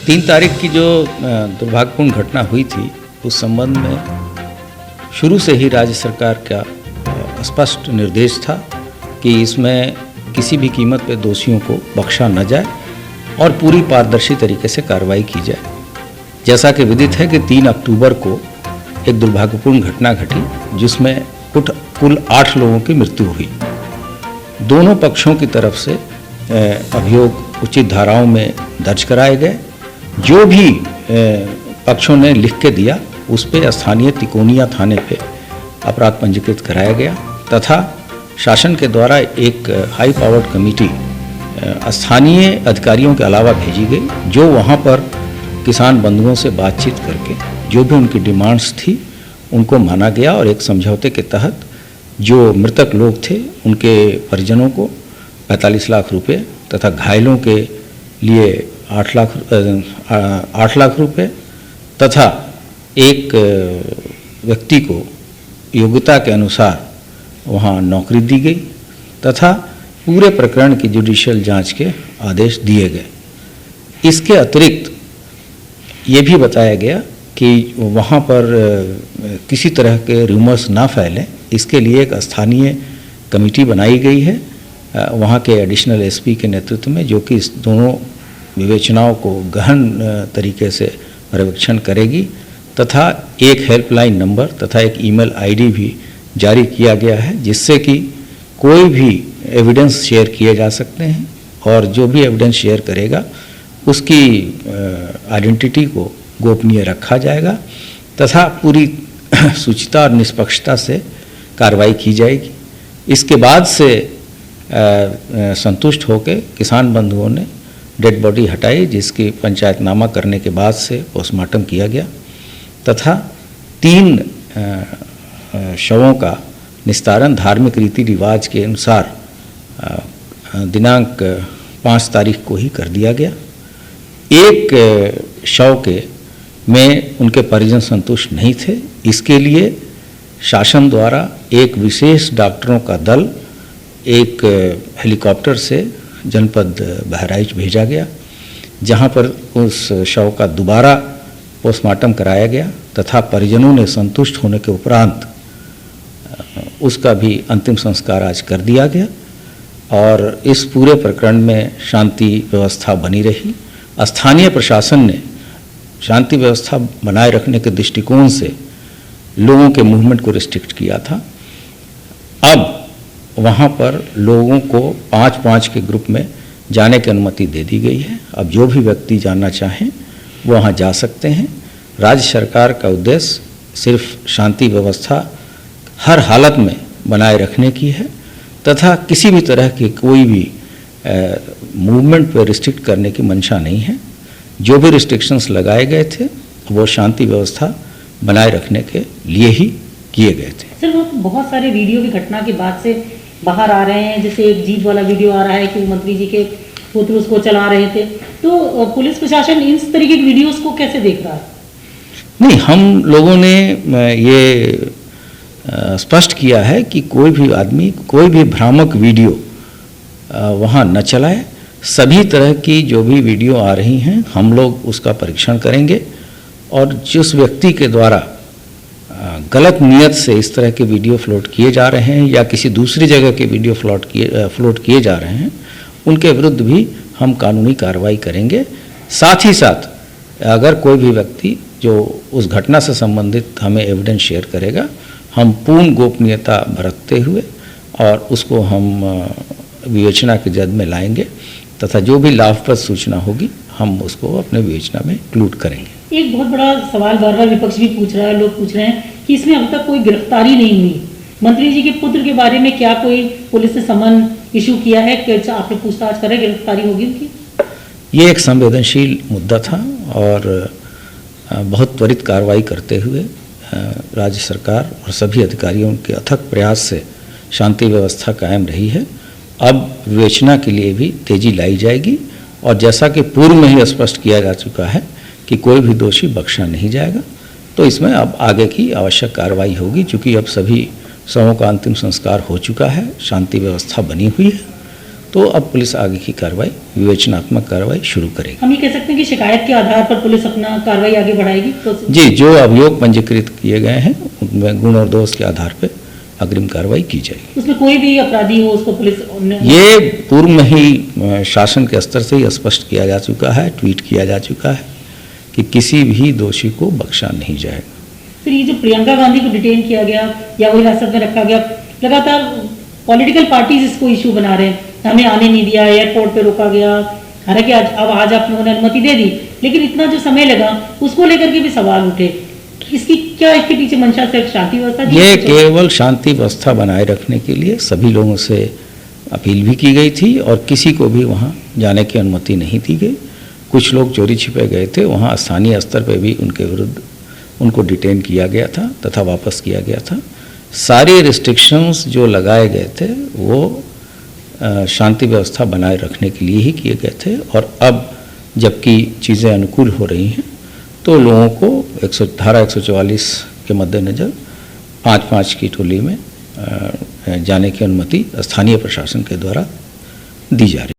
3 तारीख की जो दुर्भाग्यपूर्ण घटना हुई थी, उस संबंध में शुरू से ही राज्य सरकार का स्पष्ट निर्देश था कि इसमें किसी भी कीमत पे दोषियों को बख्शा न जाए और पूरी पारदर्शी तरीके से कार्रवाई की जाए। जैसा कि विदित है कि 3 अक्टूबर को एक दुर्भाग्यपूर्ण घटना घटी जिसमें कुल 8 लोगों की मृत्यु हुई। दोनों पक्षों की तरफ से अभियोग उचित धाराओं में दर्ज कराए गए। जो भी पक्षों ने लिख के दिया उस पे स्थानीय तिकोनिया थाने पे अपराध पंजीकृत कराया गया तथा शासन के द्वारा एक हाई पावर्ड कमेटी स्थानीय अधिकारियों के अलावा भेजी गई, जो वहाँ पर किसान बंधुओं से बातचीत करके जो भी उनकी डिमांड्स थी उनको माना गया और एक समझौते के तहत जो मृतक लोग थे उनके परिजनों को 45 लाख रुपए तथा घायलों के लिए 8 लाख रुपए तथा एक व्यक्ति को योग्यता के अनुसार वहाँ नौकरी दी गई तथा पूरे प्रकरण की जुडिशियल जांच के आदेश दिए गए। इसके अतिरिक्त ये भी बताया गया कि वहाँ पर किसी तरह के रूमर्स ना फैलें, इसके लिए एक स्थानीय कमेटी बनाई गई है वहाँ के एडिशनल एसपी के नेतृत्व में, जो कि इस दोनों विवेचनाओं को गहन तरीके से पर्यवेक्षण करेगी तथा एक हेल्पलाइन नंबर तथा एक ईमेल आईडी भी जारी किया गया है, जिससे कि कोई भी एविडेंस शेयर किए जा सकते हैं और जो भी एविडेंस शेयर करेगा उसकी आइडेंटिटी को गोपनीय रखा जाएगा तथा पूरी शुचिता और निष्पक्षता से कार्रवाई की जाएगी। इसके बाद से संतुष्ट होकर किसान बंधुओं ने डेड बॉडी हटाई, जिसकी पंचायतनामा करने के बाद से पोस्टमार्टम किया गया तथा 3 शवों का निस्तारण धार्मिक रीति रिवाज के अनुसार दिनांक 5 तारीख को ही कर दिया गया। एक शव के में उनके परिजन संतुष्ट नहीं थे, इसके लिए शासन द्वारा एक विशेष डॉक्टरों का दल एक हेलीकॉप्टर से जनपद बहराइच भेजा गया, जहां पर उस शव का दोबारा पोस्टमार्टम कराया गया तथा परिजनों ने संतुष्ट होने के उपरांत उसका भी अंतिम संस्कार आज कर दिया गया और इस पूरे प्रकरण में शांति व्यवस्था बनी रही। स्थानीय प्रशासन ने शांति व्यवस्था बनाए रखने के दृष्टिकोण से लोगों के मूवमेंट को रिस्ट्रिक्ट किया था। अब वहाँ पर लोगों को 5-5 के ग्रुप में जाने की अनुमति दे दी गई है। अब जो भी व्यक्ति जाना चाहें वो वहाँ जा सकते हैं। राज्य सरकार का उद्देश्य सिर्फ शांति व्यवस्था हर हालत में बनाए रखने की है तथा किसी भी तरह की कोई भी मूवमेंट पर रिस्ट्रिक्ट करने की मंशा नहीं है। जो भी रिस्ट्रिक्शंस लगाए गए थे वो शांति व्यवस्था बनाए रखने के लिए ही किए गए थे। सर, वो बहुत सारे वीडियो की घटना के बाद से बाहर आ रहे हैं, जैसे एक जीप वाला वीडियो आ रहा है कि मंत्री जी के पुत्र उसको चला रहे थे, तो पुलिस प्रशासन इस तरीके की वीडियोस को कैसे देख रहा है? नहीं, हम लोगों ने ये स्पष्ट किया है कि कोई भी आदमी कोई भी भ्रामक वीडियो वहाँ न चलाए। सभी तरह की जो भी वीडियो आ रही हैं हम लोग उसका परीक्षण करेंगे और जिस व्यक्ति के द्वारा गलत नियत से इस तरह के वीडियो फ्लोट किए जा रहे हैं या किसी दूसरी जगह के वीडियो फ्लोट किए जा रहे हैं, उनके विरुद्ध भी हम कानूनी कार्रवाई करेंगे। साथ ही साथ अगर कोई भी व्यक्ति जो उस घटना से संबंधित हमें एविडेंस शेयर करेगा, हम पूर्ण गोपनीयता बरतते हुए और उसको हम विवेचना के जद में लाएंगे तथा जो भी लाभप्रद सूचना होगी हम उसको अपने विवेचना में इंक्लूड करेंगे। एक बहुत बड़ा सवाल बार बार विपक्ष भी पूछ रहा है, लोग पूछ रहे हैं कि इसमें अब तक कोई गिरफ्तारी नहीं हुई। मंत्री जी के पुत्र के बारे में क्या कोई पुलिस ने समन इशू किया है? क्या आपने पूछताछ करें, गिरफ्तारी होगी उनकी? ये एक संवेदनशील मुद्दा था और बहुत त्वरित कार्रवाई करते हुए राज्य सरकार और सभी अधिकारियों के अथक प्रयास से शांति व्यवस्था कायम रही है। अब विवेचना के लिए भी तेजी लाई जाएगी और जैसा कि पूर्व में ही स्पष्ट किया जा चुका है कि कोई भी दोषी बख्शा नहीं जाएगा, तो इसमें अब आगे की आवश्यक कार्रवाई होगी। चूँकि अब सभी शवों का अंतिम संस्कार हो चुका है, शांति व्यवस्था बनी हुई है, तो अब पुलिस आगे की कार्रवाई, विवेचनात्मक कार्रवाई शुरू करेगी। हम ये कह सकते हैं कि शिकायत के आधार पर पुलिस अपना कार्रवाई आगे बढ़ाएगी तो जी, जो अभियोग पंजीकृत किए गए हैं उनमें गुण और दोष के आधार पर अग्रिम कार्रवाई की जाएगी। उसमें कोई भी अपराधी हो उसको पुलिस ये पूर्व में ही शासन के स्तर से ही स्पष्ट किया जा चुका है, ट्वीट किया जा चुका है कि किसी भी दोषी को बख्शा नहीं जाएगा। फिर ये जो प्रियंका गांधी को डिटेन किया गया या वो हिरासत में रखा गया, लगातार पॉलिटिकल पार्टीज इसको इशू बना रहे हैं, हमें आने नहीं दिया, एयरपोर्ट पे रोका गया, हालांकि आज आप लोगों ने अनुमति दे दी, लेकिन इतना जो समय लगा उसको लेकर के भी सवाल उठे। इसकी क्या, इसके पीछे मंशा सिर्फ शांति व्यवस्था? ये केवल शांति व्यवस्था बनाए रखने के लिए सभी लोगों से अपील भी की गई थी और किसी को भी वहाँ जाने की अनुमति नहीं दी गई। कुछ लोग चोरी छिपे गए थे, वहाँ स्थानीय स्तर पर भी उनके विरुद्ध उनको डिटेन किया गया था तथा वापस किया गया था। सारे रिस्ट्रिक्शंस जो लगाए गए थे वो शांति व्यवस्था बनाए रखने के लिए ही किए गए थे और अब जबकि चीज़ें अनुकूल हो रही हैं तो लोगों को धारा 144 के मद्देनज़र 5-5 की टोली में जाने की अनुमति स्थानीय प्रशासन के द्वारा दी जा रही है।